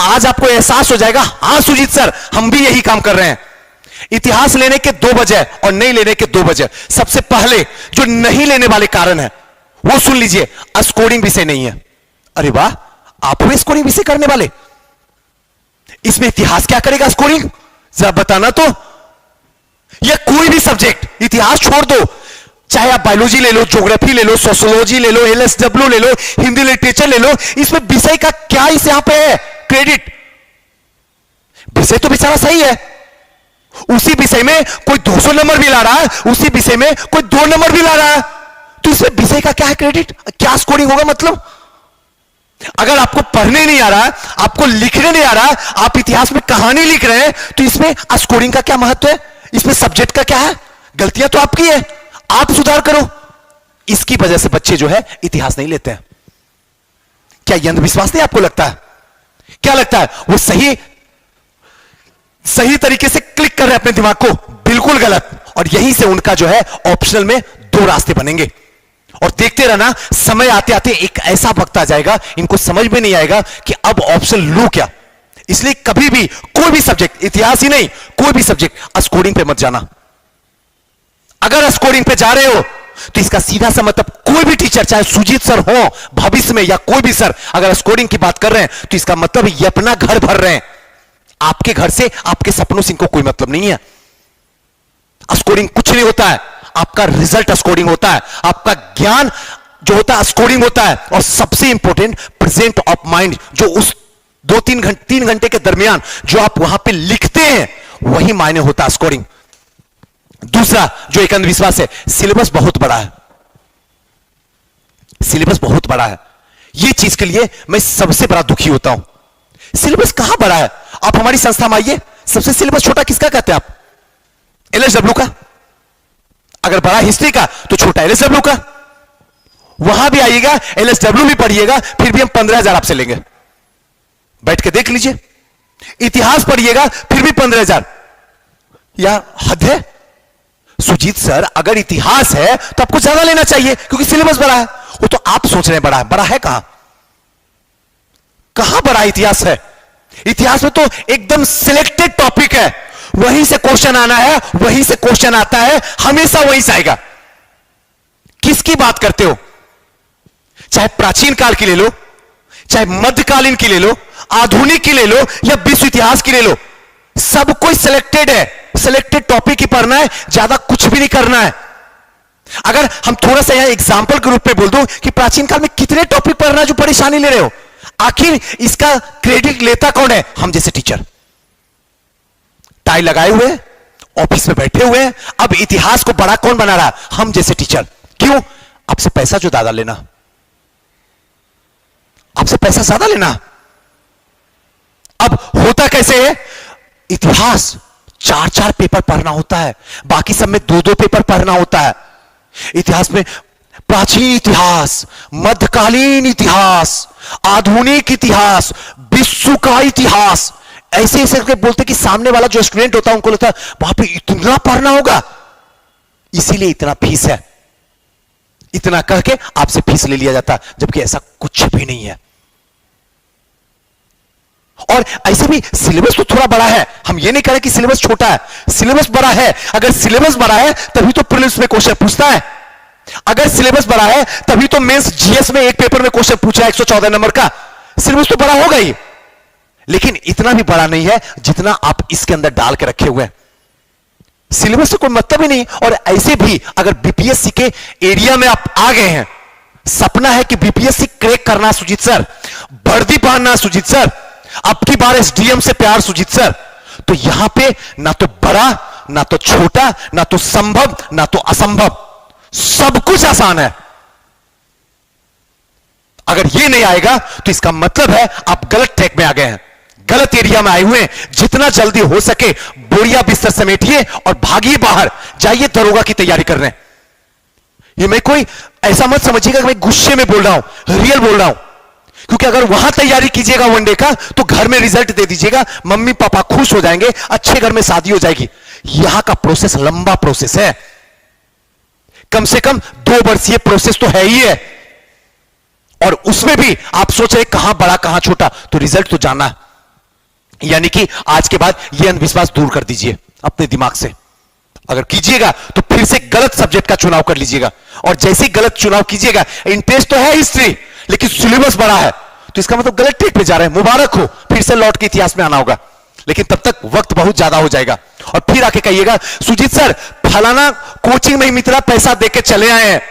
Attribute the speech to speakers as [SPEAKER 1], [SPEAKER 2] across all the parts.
[SPEAKER 1] आज आपको एहसास हो जाएगा, हां सुजीत सर हम भी यही काम कर रहे हैं। इतिहास लेने के 2 वजह और नहीं लेने के 2 वजह। सबसे पहले जो नहीं लेने वाले कारण है वो सुन लीजिए, स्कोरिंग विषय नहीं है। अरे वाह, आप हुए स्कोरिंग विषय करने वाले, इसमें इतिहास क्या करेगा स्कोरिंग, जरा बताना तो। या कोई भी सब्जेक्ट, इतिहास छोड़ दो, चाहे आप बायोलॉजी ले लो, ज्योग्राफी ले लो, सोशियोलॉजी ले लो, एलएसडब्ल्यू ले लो, हिंदी लिटरेचर ले लो, इसमें विषय का क्या इस यहां पे है क्रेडिट। विषय तो बेचारा सही है, उसी विषय में कोई 200 नंबर भी ला रहा है, उसी विषय में कोई 2 नंबर भी ला रहा है, तो इसमें विषय का क्या है क्रेडिट, क्या स्कोरिंग होगा मतलब। अगर आपको पढ़ने नहीं आ रहा है, आपको लिखने नहीं आ रहा है, आप इतिहास में कहानी लिख रहे हैं, तो इसमें स्कोरिंग का क्या महत्व है, इसमें सब्जेक्ट का क्या है। गलतियां तो आपकी है, आप सुधार करो। इसकी वजह से बच्चे जो है इतिहास नहीं लेते हैं। क्या ये अंधविश्वास नहीं आपको लगता है, क्या लगता है वो सही तरीके से क्लिक कर रहे हैं अपने दिमाग को, बिल्कुल गलत। और यहीं से उनका जो है ऑप्शनल में 2 रास्ते बनेंगे। और देखते रहना, समय आते आते एक ऐसा वक्त आ जाएगा इनको समझ में नहीं आएगा कि अब ऑप्शन लू क्या। इसलिए कभी भी कोई भी सब्जेक्ट, इतिहास ही नहीं कोई भी सब्जेक्ट, स्कोरिंग पे मत जाना। अगर स्कोरिंग पे जा रहे हो तो इसका सीधा सा मतलब, कोई भी टीचर चाहे सुजीत सर हो भविष्य में या कोई भी सर, अगर स्कोरिंग की बात कर रहे हैं तो इसका मतलब ये अपना घर भर रहे हैं। आपके घर से, आपके सपनों से इनको कोई मतलब नहीं है। स्कोरिंग कुछ नहीं होता है, आपका रिजल्ट स्कोरिंग होता है, आपका ज्ञान जो होता है स्कोरिंग होता है। और सबसे इंपॉर्टेंट प्रेजेंट ऑफ माइंड, जो उस 2-3 घंटे के दरमियान जो आप वहां पे लिखते हैं, वही मायने होता है स्कोरिंग। दूसरा जो एक अंधविश्वास है, सिलेबस बहुत बड़ा है। सिलेबस बहुत बड़ा है, यह चीज के लिए मैं सबसे बड़ा दुखी होता हूं। सिलेबस कहां बड़ा है, आप हमारी संस्था में आइए, सबसे सिलेबस छोटा किसका कहते हैं आप, एलएसडब्ल्यू का। अगर बड़ा हिस्ट्री का तो छोटा एलएसडब्ल्यू का। वहां भी आइएगा, एलएसडब्ल्यू भी पढ़िएगा, फिर भी हम 15,000 आपसे लेंगे, बैठ के देख लीजिए। इतिहास पढ़िएगा फिर भी 15,000, या हद है। सुजीत सर अगर इतिहास है तो आपको ज्यादा लेना चाहिए क्योंकि सिलेबस बड़ा है। वो तो आप सोच रहे हैं बड़ा है, बड़ा है कहां, कहां बड़ा इतिहास है। इतिहास में तो एकदम सिलेक्टेड टॉपिक है, वहीं से क्वेश्चन आना है, वहीं से क्वेश्चन आता है, हमेशा वहीं से आएगा। किसकी बात करते हो, चाहे प्राचीन काल की ले लो, चाहे मध्यकालीन की ले लो, आधुनिक की ले लो, या विश्व इतिहास की ले लो, सब कोई सिलेक्टेड है। सिलेक्टेड टॉपिक ही पढ़ना है, ज्यादा कुछ भी नहीं करना है। अगर हम थोड़ा सा यहां एग्जांपल के रूप में बोल दूं कि प्राचीन काल में कितने टॉपिक पढ़ना है जो परेशानी ले रहे हो, आखिर इसका क्रेडिट लेता कौन है, हम जैसे टीचर, टाई लगाए हुए ऑफिस में बैठे हुए हैं। अब इतिहास को बड़ा कौन बना रहा है, हम जैसे टीचर। क्यों, आपसे पैसा जो ज्यादा लेना, आपसे पैसा ज्यादा लेना। अब होता कैसे है, इतिहास 4-4 पेपर पढ़ना होता है, बाकी सब में 2-2 पेपर पढ़ना होता है। इतिहास में प्राचीन इतिहास, मध्यकालीन इतिहास, आधुनिक इतिहास, विश्व का इतिहास, ऐसे ऐसे करके बोलते कि सामने वाला जो स्टूडेंट होता है उनको लगता है वहां पे इतना पढ़ना होगा, इसीलिए इतना फीस है, इतना कह के आपसे फीस ले लिया जाता है, जबकि ऐसा कुछ भी नहीं है। और ऐसे भी सिलेबस तो थोड़ा बड़ा है, हम ये नहीं कह रहे कि सिलेबस छोटा है, सिलेबस बड़ा है। अगर सिलेबस बड़ा है तभी तो प्रीलिम्स में क्वेश्चन पूछता है, अगर सिलेबस बड़ा है तभी तो मेंस जीएस में एक पेपर में क्वेश्चन पूछा 114 नंबर का। सिलेबस तो बड़ा होगा ही, लेकिन इतना भी बड़ा नहीं है जितना आप इसके अंदर डाल के रखे हुए हैं। सिलेबस से कोई मतलब ही नहीं। और ऐसे भी अगर बीपीएससी के एरिया में आप आ गए हैं, सपना है कि बीपीएससी क्रैक करना सुजीत सर, वर्दी पहनना सुजीत सर, अब की बार एसडीएम से प्यार सुजीत सर, तो यहां पे ना तो बड़ा, ना तो छोटा, ना तो संभव, ना तो असंभव, सब कुछ आसान है। अगर ये नहीं आएगा तो इसका मतलब है आप गलत ट्रैक में आ गए हैं, गलत एरिया में आए हुए हैं। जितना जल्दी हो सके बोरिया बिस्तर समेटिए और भागिए बाहर, जाइए दरोगा की तैयारी कर रहे हैं। ये मैं कोई ऐसा मत समझिएगा कि मैं गुस्से में बोल रहा हूं, रियल बोल रहा हूं। क्योंकि अगर वहां तैयारी कीजिएगा वनडे का तो घर में रिजल्ट दे दीजिएगा, मम्मी पापा खुश हो जाएंगे, अच्छे घर में शादी हो जाएगी। यहां का प्रोसेस लंबा प्रोसेस है, कम से कम 2 वर्षीय प्रोसेस तो है ही है। और उसमें भी आप सोच रहे कहां बड़ा कहां छोटा, तो रिजल्ट तो जाना है। यानी कि आज के बाद यह अंधविश्वास दूर कर दीजिए अपने दिमाग से। अगर कीजिएगा तो फिर से गलत सब्जेक्ट का चुनाव कर लीजिएगा, और जैसे ही गलत चुनाव कीजिएगा, इंटरेस्ट तो है हिस्ट्री लेकिन सिलेबस बड़ा है, तो इसका मतलब गलत ट्रैक पे जा रहे हैं। मुबारक हो, फिर से लौट के इतिहास में आना होगा, लेकिन तब तक वक्त बहुत ज्यादा हो जाएगा। और फिर आके कहिएगा सुजीत सर फलाना कोचिंग में इतना पैसा देके चले आए हैं,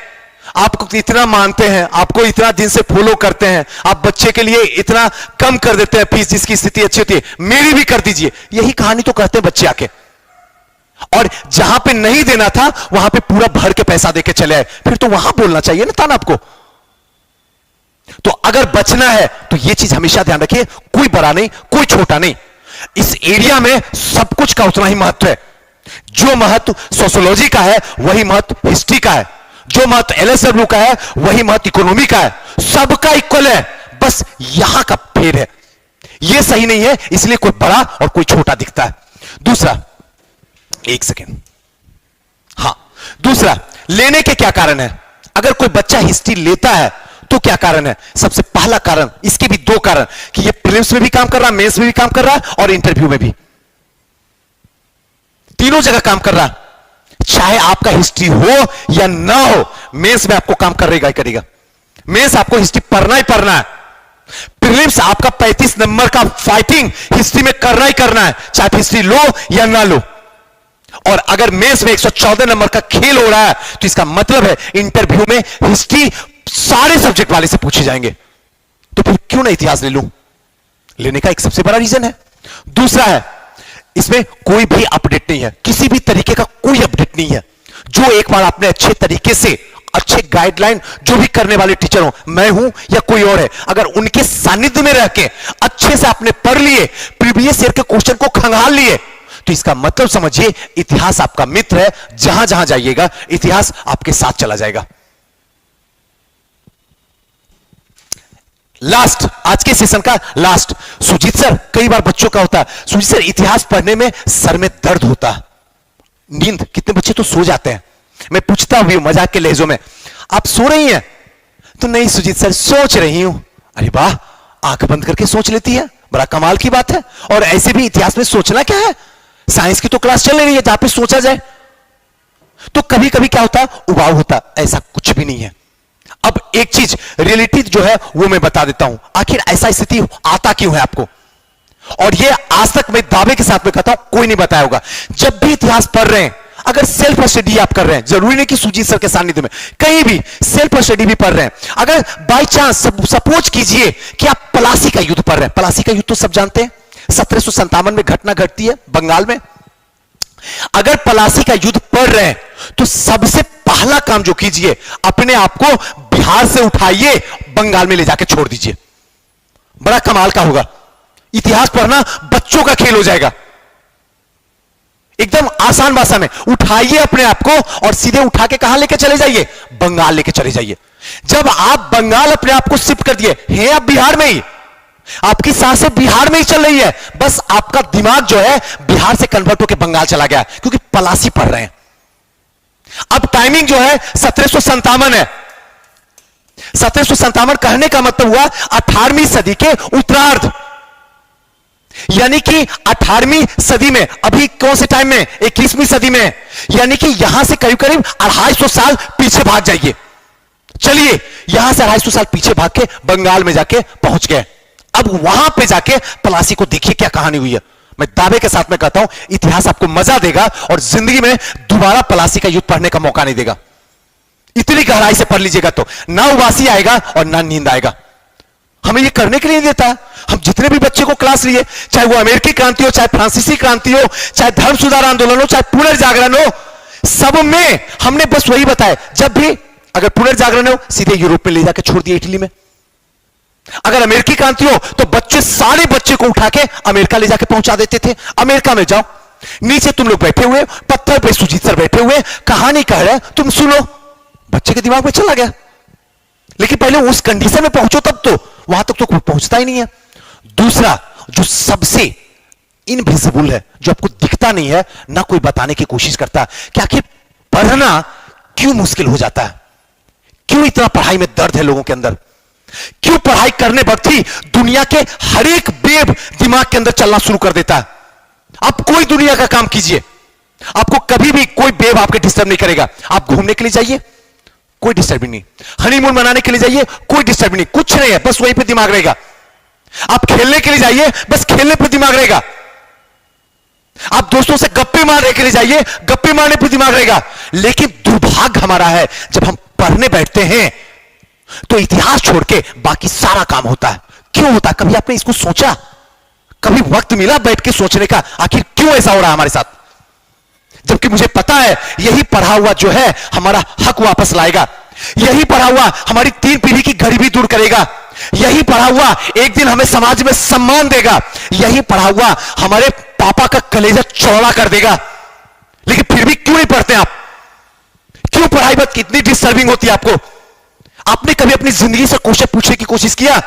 [SPEAKER 1] आपको इतना मानते हैं, आपको इतना दिन से फॉलो करते हैं, आप बच्चे के लिए इतना कम कर देते हैं फीस, जिसकी स्थिति अच्छी होती है, मेरी भी कर दीजिए। यही कहानी तो कहते हैं बच्चे आके, और जहां पे नहीं देना था वहां पे पूरा भर के पैसा देके चले आए, फिर तो वहां बोलना चाहिए ना ताना आपको। तो अगर बचना है तो यह चीज हमेशा ध्यान रखिए, कोई बड़ा नहीं कोई छोटा नहीं, इस एरिया में सब कुछ का उतना ही महत्व है। जो महत्व सोशियोलॉजी का है वही महत्व हिस्ट्री का है, जो महत्व एलएसडब्ल्यू का है वही महत्व इकोनॉमी का है, सबका इक्वल है, बस यहां का फेर है, यह सही नहीं है, इसलिए कोई बड़ा और कोई छोटा दिखता है। दूसरा, एक सेकेंड, हां, दूसरा, लेने के क्या कारण है? अगर कोई बच्चा हिस्ट्री लेता है तो क्या कारण है? सबसे पहला कारण, इसके भी दो कारण, कि ये प्रीलिम्स में भी काम कर रहा है, मेंस में भी काम कर रहा है, और इंटरव्यू में भी, तीनों जगह काम कर रहा है। चाहे आपका हिस्ट्री हो या ना हो, मेंस में आपको काम करेगा ही करेगा। मेंस आपको हिस्ट्री पढ़ना ही पढ़ना है, प्रीलिम्स आपका 35 नंबर का फाइटिंग हिस्ट्री में करना ही करना है, चाहे हिस्ट्री लो या ना लो। और अगर मेंस में 114 नंबर का खेल हो रहा है तो इसका मतलब है इंटरव्यू में हिस्ट्री सारे सब्जेक्ट वाले से पूछे जाएंगे, तो फिर क्यों ना इतिहास ले लूं? लेने का एक सबसे बड़ा रीजन है। दूसरा है, इसमें कोई भी अपडेट नहीं है, किसी भी तरीके का कोई अपडेट नहीं है। जो एक बार आपने अच्छे तरीके से, अच्छे गाइडलाइन जो भी करने वाले टीचर हो, मैं हूं या कोई और है, अगर उनके सानिध्य में रह के अच्छे से आपने पढ़ लिए, प्रीवियस ईयर के क्वेश्चन को खंगाल लिए, तो इसका मतलब समझिए इतिहास आपका मित्र है, जहां जहां जाइएगा इतिहास आपके साथ चला जाएगा। लास्ट, आज के सेशन का लास्ट, सुजीत सर, कई बार बच्चों का होता है, सुजीत सर इतिहास पढ़ने में सर में दर्द होता है, नींद, कितने बच्चे तो सो जाते हैं। मैं पूछता हूं मजाक के लहजों में, आप सो रही हैं? तो नहीं सुजीत सर, सोच रही हूं। अरे वाह, आंख बंद करके सोच लेती है, बड़ा कमाल की बात है। और ऐसे भी इतिहास में सोचना क्या है, साइंस की तो क्लास चल रही है जहां पे सोचा जाए। तो कभी कभी क्या होता है, उबाऊ होता, ऐसा कुछ भी नहीं है। अब एक चीज रियलिटी जो है वो मैं बता देता हूं, आखिर ऐसा स्थिति आता क्यों है आपको, और ये आज तक मैं दावे के साथ में कहता हूं कोई नहीं बताया होगा। जब भी इतिहास पढ़ रहे हैं, अगर सेल्फ स्टडी आप कर रहे हैं, जरूरी नहीं कि सुजीत सर के सानिध्य में, कहीं भी सेल्फ स्टडी भी पढ़ रहे हैं, अगर बाई चांस सपोज कीजिए कि आप पलासी का युद्ध पढ़ रहे हैं, पलासी का युद्ध तो सब जानते हैं, 1757 में घटना घटती है बंगाल में। अगर पलासी का युद्ध पढ़ रहे हैं तो सबसे पहला काम जो कीजिए, अपने आप को बिहार से उठाइए, बंगाल में ले जाके छोड़ दीजिए, बड़ा कमाल का होगा। इतिहास पढ़ना बच्चों का खेल हो जाएगा। एकदम आसान भाषा में उठाइए अपने आप को और सीधे उठा के कहां लेके चले जाइए, बंगाल लेके चले जाइए। जब आप बंगाल अपने आप को शिफ्ट कर दिए हैं, आप बिहार में ही, आपकी सांसें बिहार में ही चल रही है, बस आपका दिमाग जो है बिहार से कन्वर्ट होकर बंगाल चला गया, क्योंकि पलासी पढ़ रहे हैं। अब टाइमिंग जो है 1757 है। 1757 कहने का मतलब हुआ 18वीं सदी के उत्तरार्ध, यानी कि 18वीं सदी में, अभी कौन से टाइम में, 21वीं सदी में, यानी कि यहां से करीब करीब 250 साल पीछे भाग जाइए। चलिए यहां से 250 साल पीछे भाग के बंगाल में जाके पहुंच गए। अब वहां पे जाके पलासी को देखिए क्या कहानी हुई है। मैं दावे के साथ में कहता हूं इतिहास आपको मजा देगा और जिंदगी में दोबारा पलासी का युद्ध पढ़ने का मौका नहीं देगा। इतनी गहराई से पढ़ लीजिएगा तो ना उबासी आएगा और ना नींद आएगा। हमें यह करने के लिए नहीं देता। हम जितने भी बच्चे को क्लास लिए, चाहे वो अमेरिकी क्रांति हो, चाहे फ्रांसीसी क्रांति हो, चाहे धर्म सुधार आंदोलन हो, चाहे पुनर्जागरण हो, सब में हमने बस वही बताया। जब भी अगर पुनर्जागरण हो, सीधे यूरोप में ले जाकर छोड़ दिया, इटली में। अगर अमेरिकी क्रांति हो तो बच्चे, सारे बच्चे को उठा के अमेरिका ले जाके पहुंचा देते थे। अमेरिका में जाओ, नीचे तुम लोग बैठे हुए, पत्थर पे सुजीत सर बैठे हुए, कहानी कह रहे हैं, तुम सुनो। बच्चे के दिमाग में चला गया। लेकिन पहले उस कंडीशन में पहुंचो, तब तो वहां तक तो कोई पहुंचता ही नहीं है। दूसरा जो सबसे इनविजिबल है, जो आपको दिखता नहीं है, ना कोई बताने की कोशिश करता, कि आखिर पढ़ना क्यों मुश्किल हो जाता है, क्यों इतना पढ़ाई में दर्द है लोगों के अंदर। क्यों पढ़ाई करने वक्त ही दुनिया के हर एक वेव दिमाग के अंदर चलना शुरू कर देता है? आप कोई दुनिया का काम कीजिए, आपको कभी भी कोई वेव आपके डिस्टर्ब नहीं करेगा। आप घूमने के लिए जाइए, कोई डिस्टर्ब नहीं। हनीमून मनाने के लिए जाइए, कोई डिस्टर्ब नहीं, कुछ नहीं है, बस वहीं पे दिमाग रहेगा। आप खेलने के लिए जाइए, बस खेलने पर दिमाग रहेगा। आप दोस्तों से गप्पे मारने के लिए जाइए, गप्पे मारने पर दिमाग रहेगा। लेकिन दुर्भाग्य हमारा है, जब हम पढ़ने बैठते हैं तो इतिहास छोड़ के बाकी सारा काम होता है। क्यों होता है? कभी आपने इसको सोचा? कभी वक्त मिला बैठ के सोचने का, आखिर क्यों ऐसा हो रहा है हमारे साथ? जबकि मुझे पता है यही पढ़ा हुआ जो है हमारा हक वापस लाएगा, यही पढ़ा हुआ हमारी 3 पीढ़ी की गरीबी दूर करेगा, यही पढ़ा हुआ एक दिन हमें समाज में सम्मान देगा, यही पढ़ा हुआ हमारे पापा का कलेजा चौड़ा कर देगा। लेकिन फिर भी क्यों नहीं पढ़ते आप? क्यों पढ़ाई बात कितनी डिस्टर्बिंग होती है आपको? आपने कभी अपनी जिंदगी से क्वेश्चन पूछने की कोशिश किया?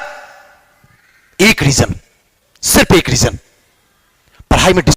[SPEAKER 1] एक रीजन, सिर्फ एक रीजन, पढ़ाई में